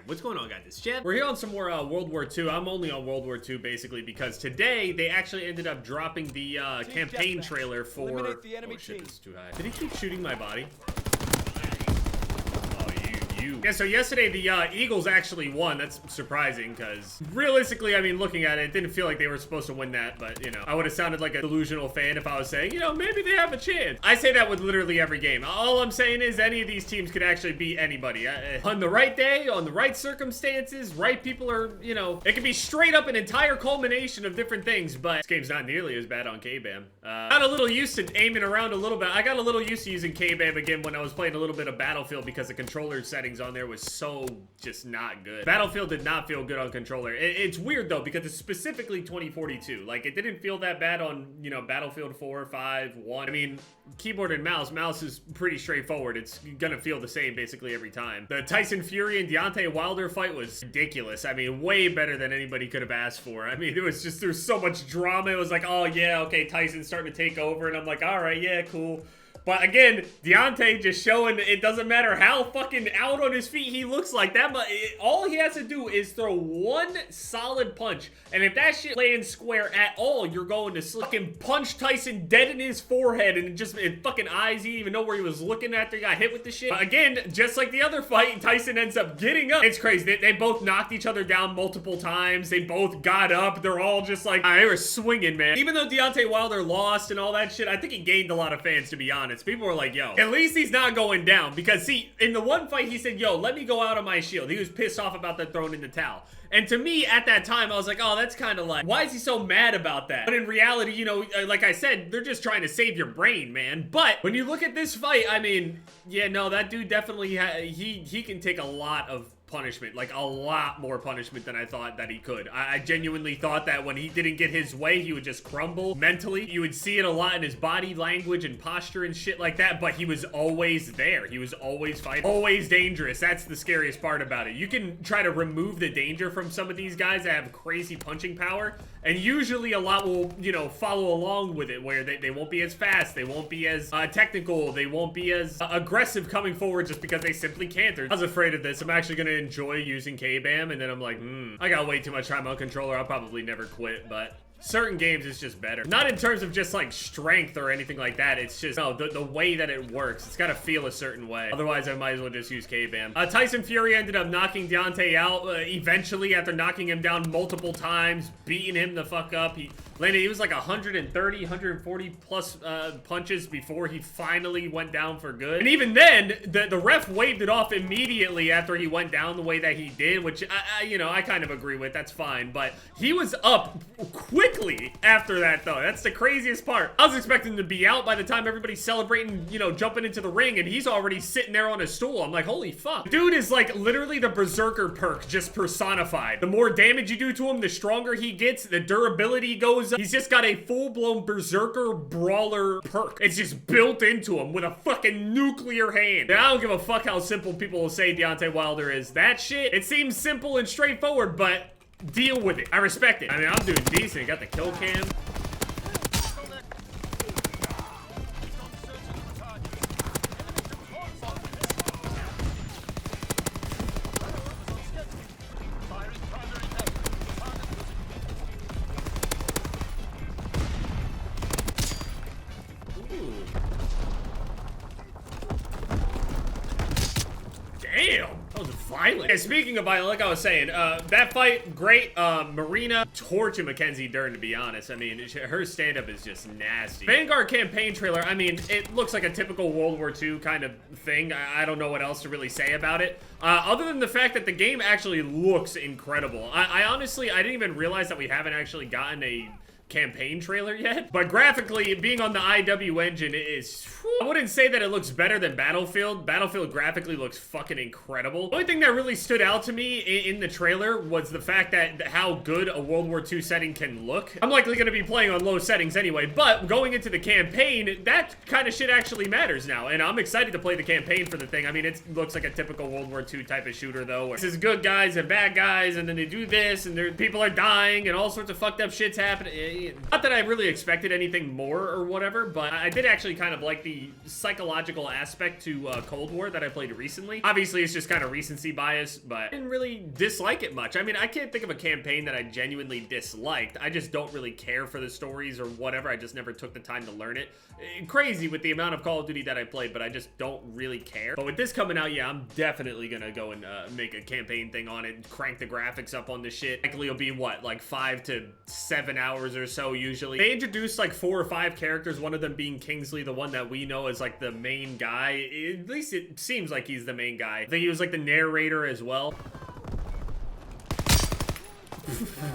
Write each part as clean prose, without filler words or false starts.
What's going on, guys? It's Jeff. We're here on some more World War II. I'm only on World War II basically because today they actually ended up dropping the campaign trailer for... The enemy oh shit, team. this is too high. Did he keep shooting my body? Yeah, so yesterday the Eagles actually won. That's surprising because realistically, I mean, looking at it, it didn't feel like they were supposed to win that, but you know, I would have sounded like a delusional fan if I was saying, you know, maybe they have a chance. I say that with literally every game. All I'm saying is any of these teams could actually beat anybody. On the right day, on the right circumstances, right people are, you know, it could be straight up an entire culmination of different things, but this game's not nearly as bad on K-BAM. Got a little used to aiming around a little bit. I got a little used to using K-BAM again when I was playing a little bit of Battlefield because the controller settings on there was so just not good. Battlefield did not feel good on controller. It's weird though because it's specifically 2042. Like it didn't feel that bad on, you know, Battlefield 4, 5, 1. I mean, keyboard and mouse is pretty straightforward. It's gonna feel the same basically every time. The Tyson Fury and Deontay Wilder fight was ridiculous. I mean, way better than anybody could have asked for. I mean, it was just, there's so much drama. It was like, oh yeah, okay, Tyson's starting to take over, and I'm like, all right, yeah, cool. But again, Deontay just showing it doesn't matter how fucking out on his feet he looks like that, but all he has to do is throw one solid punch. And if that shit lands square at all, you're going to fucking punch Tyson dead in his forehead and just in fucking eyes. He didn't even know where he was looking after he got hit with the shit. But again, just like the other fight, Tyson ends up getting up. It's crazy. They both knocked each other down multiple times. They both got up. They're all just like, they were swinging, man. Even though Deontay Wilder lost and all that shit, I think he gained a lot of fans, to be honest. People were like, yo, at least he's not going down. Because see, in the one fight, he said, yo, let me go out on my shield. He was pissed off about that throwing in the towel. And to me, at that time, I was like, oh, that's kind of like, why is he so mad about that? But in reality, you know, like I said, they're just trying to save your brain, man. But when you look at this fight, I mean, yeah, no, that dude definitely, he can take a lot of punishment, like a lot more punishment than I thought that he could. I genuinely thought that when he didn't get his way, he would just crumble mentally. You would see it a lot in his body language and posture and shit like that, but he was always there. He was always fighting, always dangerous. That's the scariest part about it. You can try to remove the danger from some of these guys that have crazy punching power, and usually a lot will, you know, follow along with it, where they won't be as fast, they won't be as technical, they won't be as aggressive coming forward just because they simply can't. I was afraid of this. I'm actually gonna enjoy using K-BAM, and then I'm like, I got way too much time on controller. I'll probably never quit, but certain games it's just better. Not in terms of just like strength or anything like that. It's just, no, the way that it works. It's got to feel a certain way. Otherwise, I might as well just use K-BAM. Tyson Fury ended up knocking Deontay out eventually after knocking him down multiple times, beating him the fuck up. He was like 130, 140 plus punches before he finally went down for good. And even then, the ref waved it off immediately after he went down the way that he did, which you know, I kind of agree with. That's fine, but he was up quickly after that, though. That's the craziest part. I was expecting him to be out by the time everybody's celebrating, you know, jumping into the ring, and he's already sitting there on a stool. I'm like, holy fuck. Dude is like literally the Berserker perk just personified. The more damage you do to him, the stronger he gets, the durability goes up. He's just got a full-blown Berserker Brawler perk. It's just built into him with a fucking nuclear hand. And I don't give a fuck how simple people will say Deontay Wilder is. That shit, it seems simple and straightforward, but deal with it. I respect it. I mean, I'm doing decent. Got the kill cam. Damn, that was violent. And speaking of violent, like I was saying, that fight, great. Marina torching Mackenzie Dern, to be honest. I mean, her stand-up is just nasty. Vanguard campaign trailer, I mean, it looks like a typical World War II kind of thing. I don't know what else to really say about it. Other than the fact that the game actually looks incredible. I honestly, I didn't even realize that we haven't actually gotten a campaign trailer yet, but graphically, being on the IW engine is, I wouldn't say that it looks better than Battlefield. Battlefield graphically looks fucking incredible. The only thing that really stood out to me in the trailer was the fact that how good a World War II setting can look. I'm likely going to be playing on low settings anyway, but going into the campaign, that kind of shit actually matters now, and I'm excited to play the campaign for the thing. I mean, it looks like a typical World War II type of shooter, though, where this is good guys and bad guys, and then they do this, and people are dying, and all sorts of fucked up shit's happening. Not that I really expected anything more or whatever, but I did actually kind of like the psychological aspect to Cold War that I played recently. Obviously, it's just kind of recency bias, but I didn't really dislike it much. I mean, I can't think of a campaign that I genuinely disliked. I just don't really care for the stories or whatever. I just never took the time to learn it. Crazy with the amount of Call of Duty that I played, but I just don't really care. But with this coming out, yeah, I'm definitely gonna go and make a campaign thing on it, crank the graphics up on the shit. Likely it'll be, what, like 5 to 7 hours or so usually. They introduced like 4 or 5 characters, one of them being Kingsley, the one that we know as like the main guy. At least it seems like he's the main guy. I think he was like the narrator as well.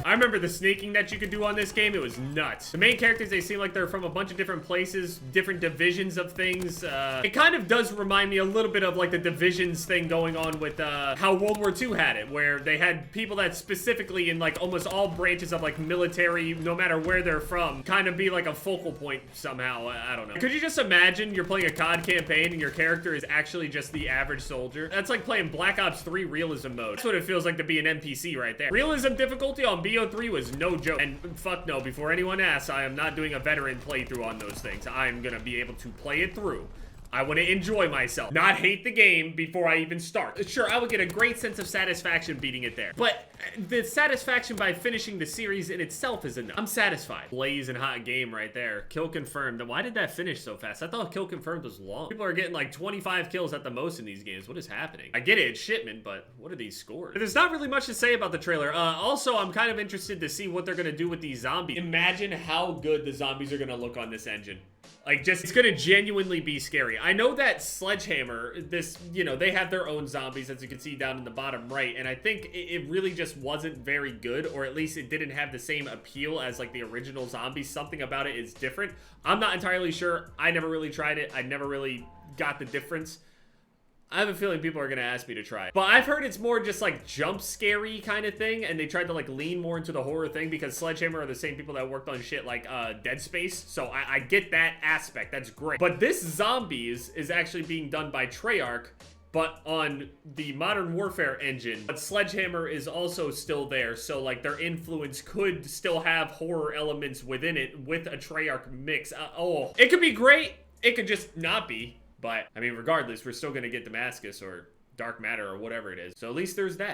I remember the snaking that you could do on this game. It was nuts. The main characters, they seem like they're from a bunch of different places, different divisions of things. It kind of does remind me a little bit of like the divisions thing going on with how World War II had it, where they had people that specifically in like almost all branches of like military, no matter where they're from, kind of be like a focal point somehow. I don't know. Could you just imagine you're playing a COD campaign and your character is actually just the average soldier? That's like playing Black Ops 3 realism mode. That's what it feels like to be an NPC right there. Realism difficulty on BO3 was no joke. And fuck no, before anyone asks, I am not doing a veteran playthrough on those things. I'm gonna be able to play it through. I want to enjoy myself, not hate the game before I even start. Sure, I would get a great sense of satisfaction beating it there, but the satisfaction by finishing the series in itself is enough. I'm satisfied. Blazing hot game right there. Kill confirmed. Why did that finish so fast? I thought kill confirmed was long. People are getting like 25 kills at the most in these games. What is happening? I get it, it's shipment, but what are these scores? There's not really much to say about the trailer. Also, I'm kind of interested to see what they're gonna do with these zombies. Imagine how good the zombies are gonna look on this engine. Like, just, it's gonna genuinely be scary. I know that Sledgehammer, this, you know, they have their own zombies, as you can see down in the bottom right, and I think it really just wasn't very good, or at least it didn't have the same appeal as, like, the original zombies. Something about it is different. I'm not entirely sure. I never really tried it. I never really got the difference. I have a feeling people are gonna ask me to try it. But I've heard it's more just like jump scary kind of thing, and they tried to like lean more into the horror thing because Sledgehammer are the same people that worked on shit like Dead Space. So I get that aspect, that's great. But this Zombies is actually being done by Treyarch, but on the Modern Warfare engine. But Sledgehammer is also still there, so like their influence could still have horror elements within it with a Treyarch mix. It could be great, it could just not be. But, I mean, regardless, we're still gonna get Damascus or Dark Matter or whatever it is. So at least there's that.